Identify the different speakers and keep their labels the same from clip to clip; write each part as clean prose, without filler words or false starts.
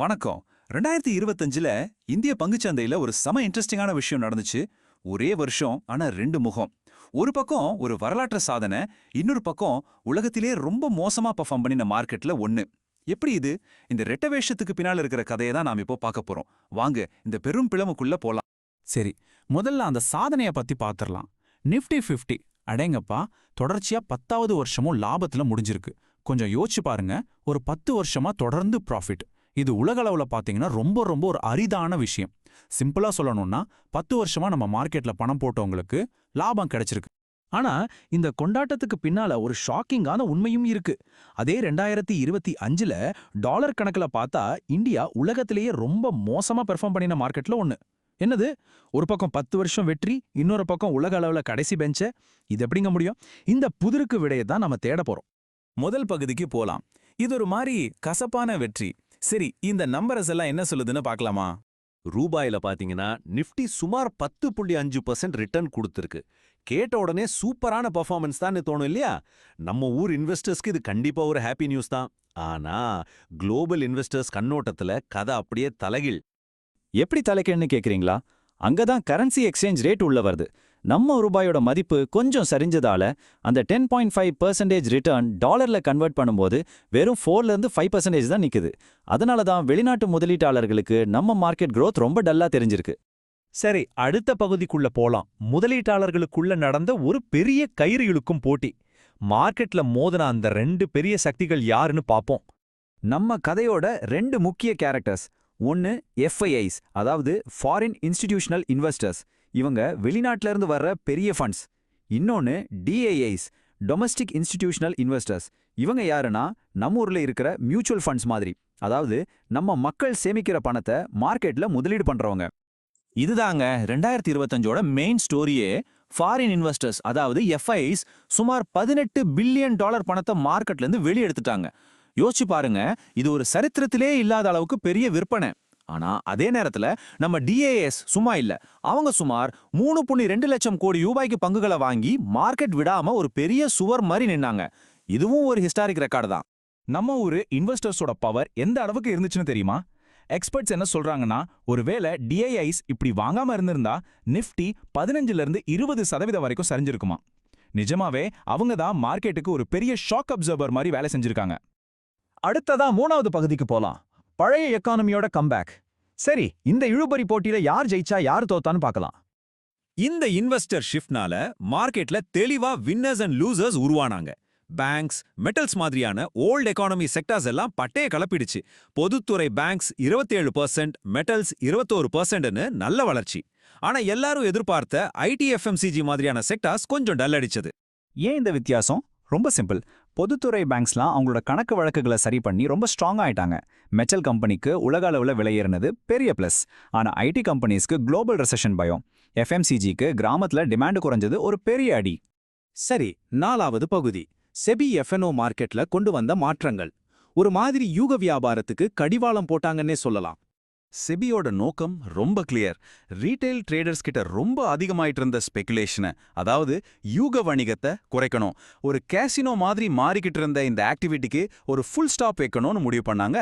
Speaker 1: வணக்கம். 2025ல இந்திய பங்குச்சந்தையில ஒரு செம இன்ட்ரெஸ்டிங்கான விஷயம் நடந்துச்சு. ஒரே வருஷம், ஆனா 2 முகம். ஒரு பக்கம் ஒரு வரலாற்று சாதனை, இன்னொரு பக்கம் உலகத்திலே ரொம்ப மோசமா பெர்ஃபார்ம் பண்ணின மார்க்கெட்ல ஒண்ணு. எப்படி இது? இந்த ரெட்ட வேஷத்துக்கு பின்னால இருக்கிற கதையை தான் நாம இப்போ பார்க்க போறோம். வாங்க இந்த பெரும் பிளவுக்குள்ள போலாம்.
Speaker 2: சரி, முதல்ல அந்த சாதனைய பத்தி பாத்திரலாம். நிஃப்டி 50 அடேங்கப்பா, தொடர்ச்சியா 10வது வருஷமும் லாபத்துல முடிஞ்சிருக்கு. கொஞ்சம் யோசிச்சு பாருங்க, ஒரு 10 வருஷமா தொடர்ந்து ப்ராஃபிட். இது உலகளவுல பாத்தீங்கன்னா ரொம்ப ரொம்ப ஒரு அரிதான விஷயம். சிம்பிளா சொல்லணும்னா 10 வருஷமா நம்ம மார்க்கெட்ல பணம் போட்டவங்களுக்கு லாபம் கிடைச்சிருக்கு. ஆனா இந்த கொண்டாட்டத்துக்கு பின்னால ஒரு ஷாக்கிங்கான உண்மையும் இருக்கு. அதே 2025ல டாலர் கணக்குல பார்த்தா இந்தியா உலகத்திலேயே ரொம்ப மோசமா பெர்ஃபார்ம் பண்ணின மார்க்கெட்ல ஒண்ணு. என்னது? ஒரு பக்கம் 10 வருஷம் வெற்றி, இன்னொரு பக்கம் உலக அளவுல கடைசி பெஞ்ச. இது எப்படிங்க முடியும்? இந்த புதிருக்கு விடையை தான் நம்ம தேட போறோம்.
Speaker 3: முதல் பகுதிக்கு போலாம். இது ஒரு மாதிரி கசப்பான வெற்றி. சரி, இந்த நம்பர்ஸ் எல்லாம் என்ன சொல்லுதுன்னு பார்க்கலாமா?
Speaker 4: ரூபாயில பாத்தீங்கன்னா நிஃப்டி சுமார் 10.5% ரிட்டர்ன் கொடுத்திருக்கு. கேட்ட உடனே சூப்பரான பெர்ஃபார்மன்ஸ் தான் தோணும் இல்லையா? நம்ம ஊர் இன்வெஸ்டர்ஸ்க்கு இது கண்டிப்பா ஒரு ஹாப்பி நியூஸ் தான். ஆனா குளோபல் இன்வெஸ்டர்ஸ் கண்ணோட்டத்துல கதை அப்படியே தலைகீழ்.
Speaker 5: எப்படி தலைக்கேன்னு கேக்குறீங்களா? அங்கதான் கரன்சி எக்ஸ்சேஞ்ச் ரேட் உள்ள வருது. நம்ம ரூபாயோட மதிப்பு கொஞ்சம் சரிஞ்சதால அந்த 10.5% ரிட்டர்ன் டாலர்ல கன்வெர்ட் பண்ணும்போது வெறும் 4-5% தான் நிக்குது. அதனால தான் வெளிநாட்டு முதலீட்டாளர்களுக்கு நம்ம மார்க்கெட் growth ரொம்ப டல்லா தெரிஞ்சிருக்கு.
Speaker 6: சரி, அடுத்த பகுதிக்குள்ள போலாம். முதலீட்டாளர்களுக்குள்ள நடந்த ஒரு பெரிய கயிறு இழுக்கும் போட்டி. மார்க்கெட்ல மோதின அந்த 2 பெரிய சக்திகள் யாருன்னு பாப்போம்.
Speaker 5: நம்ம கதையோட 2 முக்கிய கேரக்டர்ஸ். ஒன்னு FIIs, அதாவது ஃபாரின் இன்ஸ்டிடியூஷனல் இன்வெஸ்டர்ஸ். இவங்க வெளிநாட்டுல இருந்து வர்ற பெரிய ஃபண்ட்ஸ். இன்னொன்னு DIIs, டொமஸ்டிக் இன்ஸ்டிடியூஷனல் இன்வெஸ்டர்ஸ். இவங்க யாருன்னா நம்ம ஊர்ல இருக்கிற மியூச்சுவல் ஃபண்ட்ஸ் மாதிரி. அதாவது நம்ம மக்கள் சேமிக்கிற பணத்தை மார்க்கெட்ல முதலீடு பண்றவங்க.
Speaker 3: இதுதாங்க 2025ஓட மெயின் ஸ்டோரியே. ஃபாரின் இன்வெஸ்டர்ஸ், அதாவது FIIs, சுமார் $18 பில்லியன் பணத்தை மார்க்கெட்ல இருந்து வெளியெடுத்துட்டாங்க. யோசிச்சு பாருங்க, இது ஒரு சரித்திரத்திலே இல்லாத அளவுக்கு பெரிய விற்பனை. ஆனா அதே நேரத்துல நம்ம DIIs சும்மா இல்ல. அவங்க சுமார் 3.2 லட்சம் கோடி ரூபாய்க்கு பங்குகளை வாங்கி மார்க்கெட் விடாம ஒரு பெரிய சுவர் மாதிரி நின்னாங்க. இதுவும் ஒரு ஹிஸ்டாரிக் ரெக்கார்டு தான்.
Speaker 2: நம்ம ஊரு இன்வெஸ்டர்ஸோட பவர் எந்த அளவுக்கு இருந்துச்சுன்னு தெரியுமா? எக்ஸ்பர்ட்ஸ் என்ன சொல்றாங்கன்னா, ஒருவேளை DIIs இப்படி வாங்காம இருந்திருந்தா நிஃப்டி 15-20% வரைக்கும் சரிஞ்சிருக்குமா. நிஜமாவே அவங்க தான் மார்க்கெட்டுக்கு ஒரு பெரிய ஷாக் அப்சர்வர் மாதிரி வேலை செஞ்சிருக்காங்க.
Speaker 6: அடுத்ததா 3வது பகுதிக்கு போலாம். பழைய எக்கானமியோட கம்பேக். சரி, இந்த இழுபறி போட்டியில யார் ஜெயிச்சா யார் தோத்தான்னு பார்க்கலாம்.
Speaker 4: இந்த இன்வெஸ்டர் ஷிஃப்ட்னால மார்க்கெட்ல தெளிவா வின்னர்ஸ் அண்ட் லூசர்ஸ் உருவானாங்க. பேங்க்ஸ், மெட்டல்ஸ் மாதிரியான ஓல்ட் எக்கானமி செக்டார்ஸ் எல்லாம் பட்டைய கலப்பிடுச்சு. பொதுத்துறை பேங்க்ஸ் 27%, மெட்டல்ஸ் 21%ன்னு நல்ல வளர்ச்சி. ஆனா எல்லாரும் எதிர்பார்த்த IT FMCG மாதிரியான செக்டார்ஸ் கொஞ்சம் டல் அடிச்சது.
Speaker 5: ஏன் இந்த வித்தியாசம்? ரொம்ப சிம்பிள். பொதுத்துறை பேங்க்ஸ்லாம் அவங்களோட கணக்கு வழக்குகளை சரி பண்ணி ரொம்ப ஸ்ட்ராங் ஆயிட்டாங்க. மெட்டல் கம்பெனிக்கு உலக அளவுல விலையேறினது பெரிய பிளஸ். ஆனா IT கம்பெனிஸ்க்கு குளோபல் ரெசெஷன் பயம். FMCGக்கு கிராமத்துல டிமாண்ட் குறைஞ்சது ஒரு பெரிய அடி.
Speaker 3: சரி, 4வது பகுதி. செபி FNO மார்க்கெட்ல கொண்டு வந்த மாற்றங்கள். ஒரு மாதிரி யூக வியாபாரத்துக்கு கடிவாளம் போட்டாங்கன்னே சொல்லலாம். செபியோட நோக்கம் ரொம்ப கிளியர். ரீட்டைல் ட்ரேடர்ஸ் கிட்ட ரொம்ப அதிகமாயிட்டு இருந்த ஸ்பெகுலேஷனை, அதாவது யூக வணிகத்தை குறைக்கணும். ஒரு கேசினோ மாதிரி மாறிக்கிட்டு இருந்த இந்த ஆக்டிவிட்டிக்கு ஒரு ஃபுல் ஸ்டாப் வைக்கணும்னு முடிவு பண்ணாங்க.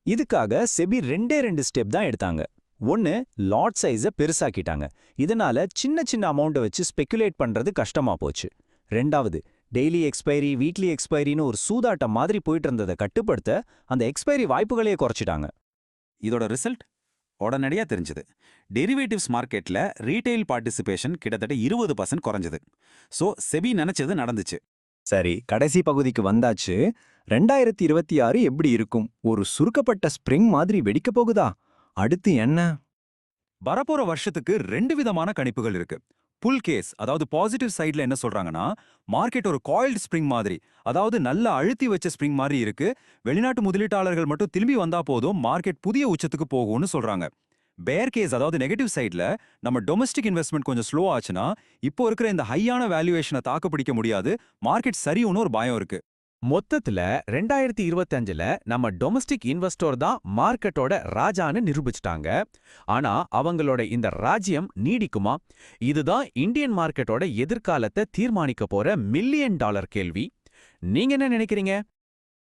Speaker 5: இதுக்காக செபி 2 ஸ்டெப் தான் எடுத்தாங்க. ஒன்னு, லாட் சைஸை பெருசாக்கிட்டாங்க. இதனால சின்ன சின்ன அமௌண்ட்டை வச்சு ஸ்பெகுலேட் பண்றது கஷ்டமா போச்சு. 2வது, டெய்லி எக்ஸ்பைரி, வீக்லி எக்ஸ்பைரின்னு ஒரு சூதாட்டம் மாதிரி போயிட்டு இருந்ததை கட்டுப்படுத்த அந்த எக்ஸ்பைரி வாய்ப்புகளையே குறைச்சிட்டாங்க.
Speaker 3: இதோட ரிசல்ட் உடனடியா தெரிஞ்சது. டெரிவேட்டிவ்ஸ் மார்க்கெட்ல ரீட்டைல் பார்ட்டிசிபேஷன் கிட்டத்தட்ட 20% குறைஞ்சது. சோ செபி நினைச்சது நடந்துச்சு.
Speaker 5: சரி, கடைசி பகுதிக்கு வந்தாச்சு. 2026 எப்படி இருக்கும்? ஒரு சுருக்கப்பட்ட ஸ்ப்ரிங் மாதிரி வெடிக்க போகுதா? அடுத்து என்ன?
Speaker 1: வரப்போற வருஷத்துக்கு 2 விதமான கணிப்புகள் இருக்கு. புல் கேஸ், அதாவது பாசிட்டிவ் சைட்ல என்ன சொல்றாங்கன்னா, மார்க்கெட் ஒரு காயில்டு ஸ்ப்ரிங் மாதிரி, அதாவது நல்ல அழுத்தி வச்ச ஸ்ப்ரிங் மாதிரி இருக்கு. வெளிநாட்டு முதலீட்டாளர்கள் மட்டும் திரும்பி வந்தா போதும் மார்க்கெட் புதிய உச்சத்துக்கு போகும்னு சொல்றாங்க. பேர் கேஸ், அதாவது நெகட்டிவ் சைட்ல நம்ம டொமஸ்டிக் இன்வெஸ்ட்மெண்ட் கொஞ்சம் ஸ்லோ ஆச்சுன்னா இப்போ இருக்கிற இந்த ஹையான வேல்யூவேஷனை தாக்கு பிடிக்க முடியாது, மார்க்கெட் சரியும்னு ஒரு பயம் இருக்கு.
Speaker 6: மொத்தத்துல 2025ல நம்ம டொமஸ்டிக் இன்வெஸ்டர் தான் மார்க்கெட்டோட ராஜான்னு நிரூபிச்சிட்டாங்க. ஆனா அவங்களோட இந்த ராஜ்யம் நீடிக்குமா? இதுதான் இந்தியன் மார்க்கெட்டோட எதிர்காலத்தை தீர்மானிக்க போற $1 மில்லியன் கேள்வி. நீங்க என்ன நினைக்கிறீங்க?